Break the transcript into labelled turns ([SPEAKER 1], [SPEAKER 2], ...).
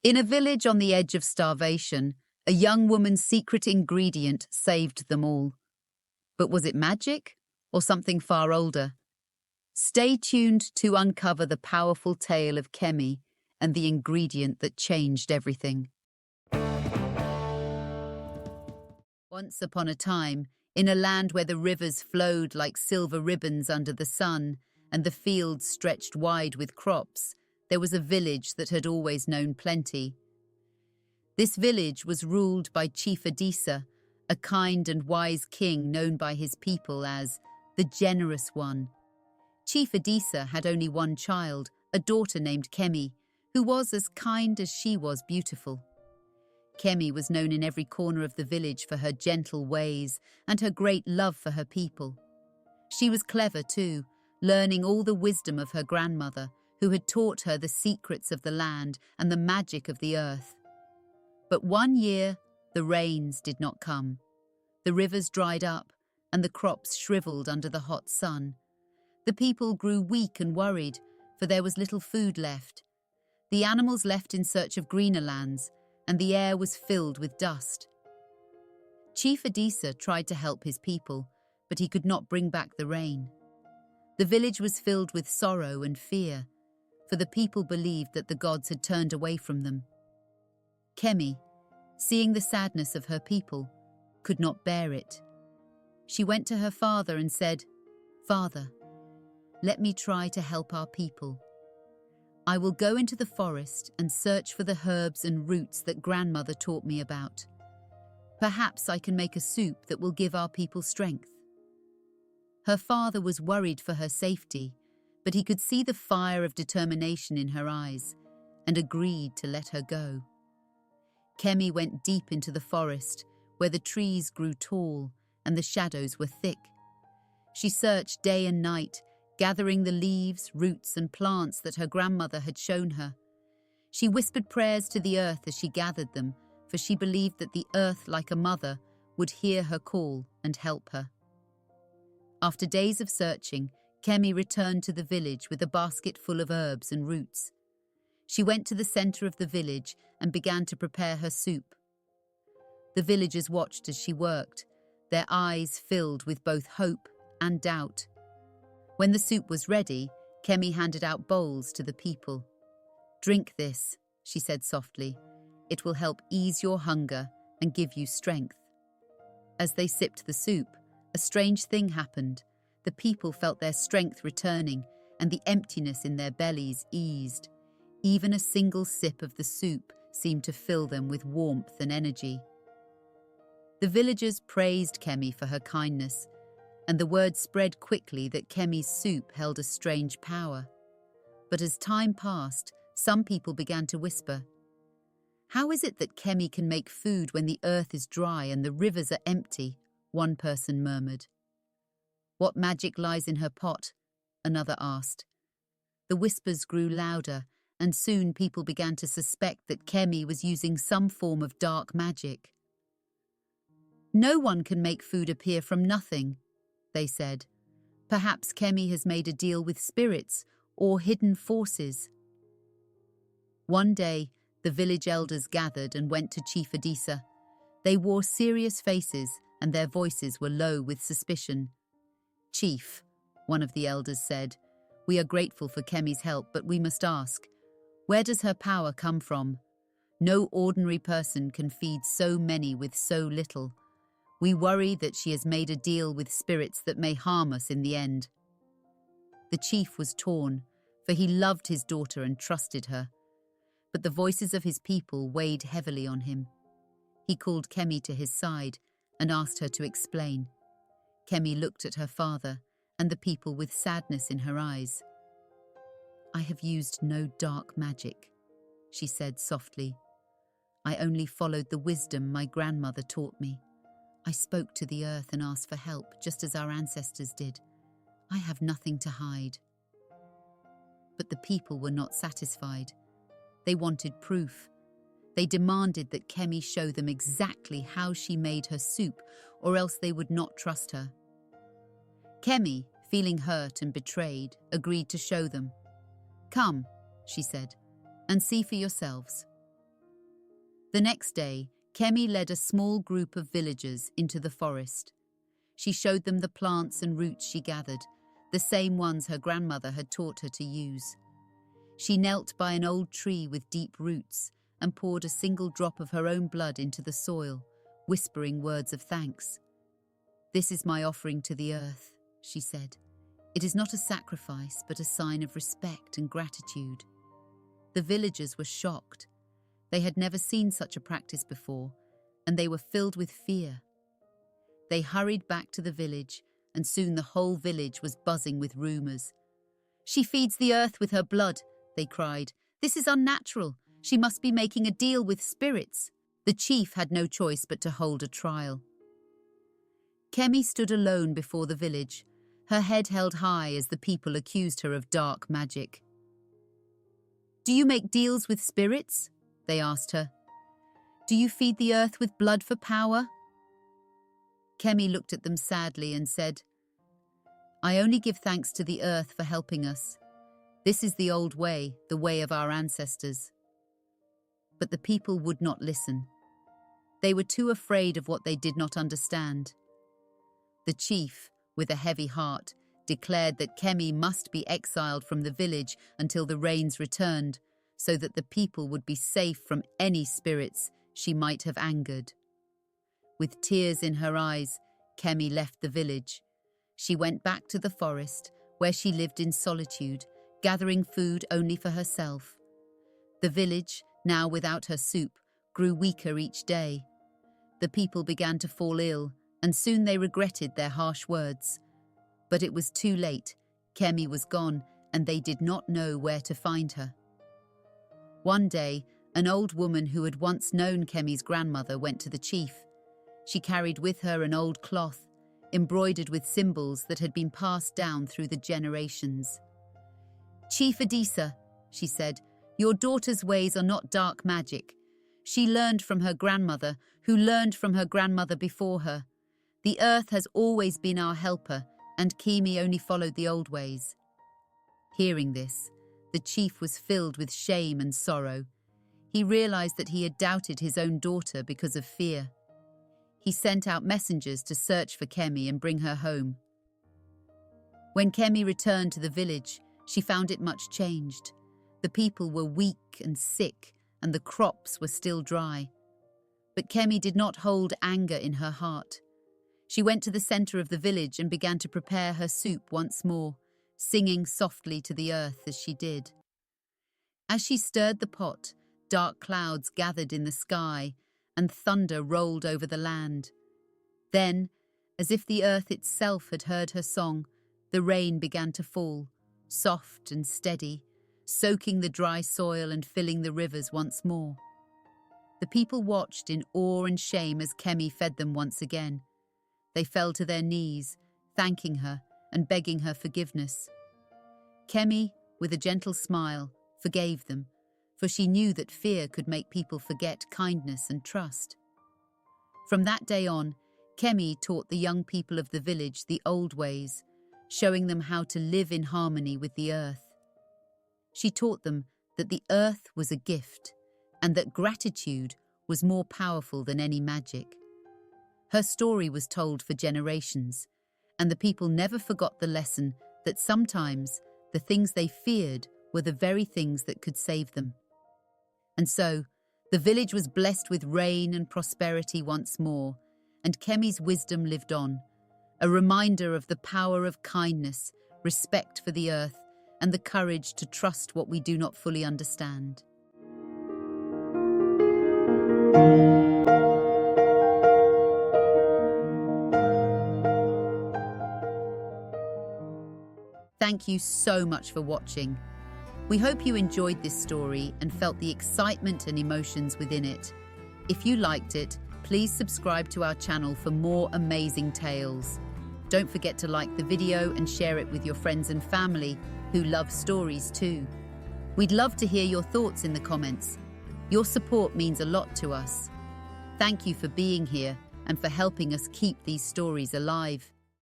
[SPEAKER 1] In a village on the edge of starvation, a young woman's secret ingredient saved them all. But was it magic or something far older? Stay tuned to uncover the powerful tale of Kemi and the ingredient that changed everything. Once upon a time, in a land where the rivers flowed like silver ribbons under the sun and the fields stretched wide with crops, there was a village that had always known plenty. This village was ruled by Chief Adisa, a kind and wise king known by his people as the Generous One. Chief Adisa had only one child, a daughter named Kemi, who was as kind as she was beautiful. Kemi was known in every corner of the village for her gentle ways and her great love for her people. She was clever too, learning all the wisdom of her grandmother, who had taught her the secrets of the land and the magic of the earth. But one year, the rains did not come. The rivers dried up, and the crops shriveled under the hot sun. The people grew weak and worried, for there was little food left. The animals left in search of greener lands, and the air was filled with dust. Chief Adisa tried to help his people, but he could not bring back the rain. The village was filled with sorrow and fear, for the people believed that the gods had turned away from them. Kemi, seeing the sadness of her people, could not bear it. She went to her father and said, "Father, let me try to help our people. I will go into the forest and search for the herbs and roots that grandmother taught me about. Perhaps I can make a soup that will give our people strength." Her father was worried for her safety, but he could see the fire of determination in her eyes and agreed to let her go. Kemi went deep into the forest, where the trees grew tall and the shadows were thick. She searched day and night, gathering the leaves, roots, and plants that her grandmother had shown her. She whispered prayers to the earth as she gathered them, for she believed that the earth, like a mother, would hear her call and help her. After days of searching, Kemi returned to the village with a basket full of herbs and roots. She went to the center of the village and began to prepare her soup. The villagers watched as she worked, their eyes filled with both hope and doubt. When the soup was ready, Kemi handed out bowls to the people. "Drink this," she said softly. "It will help ease your hunger and give you strength." As they sipped the soup, a strange thing happened. The people felt their strength returning and the emptiness in their bellies eased. Even a single sip of the soup seemed to fill them with warmth and energy. The villagers praised Kemi for her kindness, and the word spread quickly that Kemi's soup held a strange power. But as time passed, some people began to whisper, "How is it that Kemi can make food when the earth is dry and the rivers are empty?" one person murmured. "What magic lies in her pot?" another asked. The whispers grew louder, and soon people began to suspect that Kemi was using some form of dark magic. "No one can make food appear from nothing," they said. "Perhaps Kemi has made a deal with spirits or hidden forces." One day, the village elders gathered and went to Chief Adisa. They wore serious faces and their voices were low with suspicion. "Chief," one of the elders said, "we are grateful for Kemi's help, but we must ask, where does her power come from? No ordinary person can feed so many with so little. We worry that she has made a deal with spirits that may harm us in the end." The chief was torn, for he loved his daughter and trusted her. But the voices of his people weighed heavily on him. He called Kemi to his side and asked her to explain. Kemi looked at her father and the people with sadness in her eyes. "I have used no dark magic," she said softly. "I only followed the wisdom my grandmother taught me. I spoke to the earth and asked for help, just as our ancestors did. I have nothing to hide." But the people were not satisfied. They wanted proof. They demanded that Kemi show them exactly how she made her soup, or else they would not trust her. Kemi, feeling hurt and betrayed, agreed to show them. "Come," she said, "and see for yourselves." The next day, Kemi led a small group of villagers into the forest. She showed them the plants and roots she gathered, the same ones her grandmother had taught her to use. She knelt by an old tree with deep roots and poured a single drop of her own blood into the soil, whispering words of thanks. "This is my offering to the earth," she said. "It is not a sacrifice, but a sign of respect and gratitude." The villagers were shocked. They had never seen such a practice before, and they were filled with fear. They hurried back to the village, and soon the whole village was buzzing with rumors. "She feeds the earth with her blood," they cried. "This is unnatural. She must be making a deal with spirits." The chief had no choice but to hold a trial. Kemi stood alone before the village, her head held high as the people accused her of dark magic. "Do you make deals with spirits?" they asked her. "Do you feed the earth with blood for power?" Kemi looked at them sadly and said, "I only give thanks to the earth for helping us. This is the old way, the way of our ancestors." But the people would not listen. They were too afraid of what they did not understand. The chief, with a heavy heart, declared that Kemi must be exiled from the village until the rains returned, so that the people would be safe from any spirits she might have angered. With tears in her eyes, Kemi left the village. She went back to the forest, where she lived in solitude, gathering food only for herself. The village, now without her soup, grew weaker each day. The people began to fall ill, and soon they regretted their harsh words. But it was too late. Kemi was gone, and they did not know where to find her. One day, an old woman who had once known Kemi's grandmother went to the chief. She carried with her an old cloth, embroidered with symbols that had been passed down through the generations. "Chief Adisa," she said, "your daughter's ways are not dark magic. She learned from her grandmother, who learned from her grandmother before her. The earth has always been our helper, and Kemi only followed the old ways." Hearing this, the chief was filled with shame and sorrow. He realized that he had doubted his own daughter because of fear. He sent out messengers to search for Kemi and bring her home. When Kemi returned to the village, she found it much changed. The people were weak and sick, and the crops were still dry. But Kemi did not hold anger in her heart. She went to the center of the village and began to prepare her soup once more, singing softly to the earth as she did. As she stirred the pot, dark clouds gathered in the sky, and thunder rolled over the land. Then, as if the earth itself had heard her song, the rain began to fall, soft and steady, soaking the dry soil and filling the rivers once more. The people watched in awe and shame as Kemi fed them once again. They fell to their knees, thanking her and begging her forgiveness. Kemi, with a gentle smile, forgave them, for she knew that fear could make people forget kindness and trust. From that day on, Kemi taught the young people of the village the old ways, showing them how to live in harmony with the earth. She taught them that the earth was a gift, and that gratitude was more powerful than any magic. Her story was told for generations, and the people never forgot the lesson that sometimes the things they feared were the very things that could save them. And so, the village was blessed with rain and prosperity once more, and Kemi's wisdom lived on, a reminder of the power of kindness, respect for the earth, and the courage to trust what we do not fully understand. Thank you so much for watching. We hope you enjoyed this story and felt the excitement and emotions within it. If you liked it, please subscribe to our channel for more amazing tales. Don't forget to like the video and share it with your friends and family who love stories too. We'd love to hear your thoughts in the comments. Your support means a lot to us. Thank you for being here and for helping us keep these stories alive.